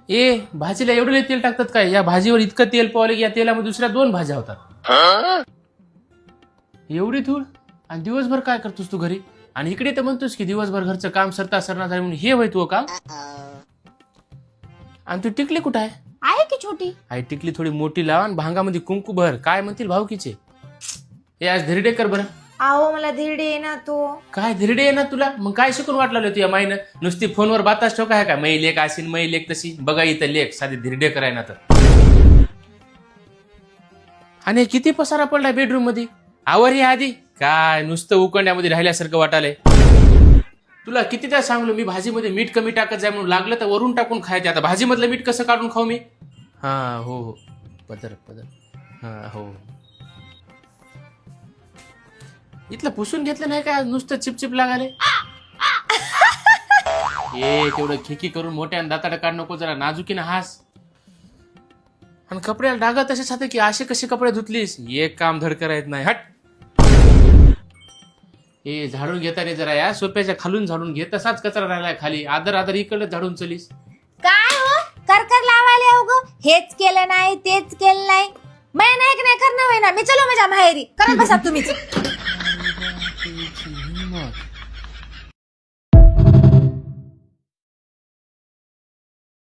ए भाजीला एवढं लय तेल टाकतात काय? या भाजीवर इतकं तेल पावलं की या तेलामध्ये दुसऱ्या 2 भाज्या होतात. एवढी धूळ. आणि दिवसभर काय करतोस तू घरी? आणि इकडे तर म्हणतोस की दिवसभर घरचं काम सरता सरणार झालं म्हणून हे होय तू काम. आणि तू टिकली कुठं आहे? आहे की छोटी. आई टिकली थोडी मोठी लाव आणि भांगामध्ये कुंकू भर. काय म्हणतील भाऊकीचे? हे आज धिरडे कर बरं. आहो मला धिरडे आहे ना तो. काय धिरडे आहे ना तुला? मग काय शिकून वाटलं तुझ्या माईनं? नुसती फोनवर बाताच ठोका आहे का? मै लेख असेल मै लेख तशी. बघा इथं लेख साधी धिरडे कराय ना तर. आणि किती पसारा पडलाय बेडरूम मध्ये. आवर हे आधी. काय नुसतं उकंड्यामध्ये राहिल्यासारखं वाटालंय. तुला कितीदा सांगलो मी भाजीमध्ये मीठ कमी टाकत जाय म्हणून. लागलं तर वरून टाकून खायचे. आता भाजीमधलं मीठ कसं काढून खाऊ मी? हा हो हो पदर पदर. हा हो. इथलं पुसून घेतलं नाही का? नुसतं चिपचिप लागाले. ए तेवढं खिकी करून मोठ्या दाताडा काढ नको. जरा नाजुकीनं हास. आणि कपड्याला डागा तसेच होते की असे कसे कपडे धुतलीस? एक काम धड करायचं नाही. हट. ए झाडून घेता रे जरा. या सोप्याच्या खालून झाडून घे. तसाच कचरा राहिलाय खाली. आदर आदर इकडे झाडून चलीस. काय हो करकर लावायला उग. हेच केलं नाही तेच केलं नाही. मैं नाही नाही करणार होय ना. मी चलो माझ्या माहेरी. करत बसा तुम्हीच. हिम्मत.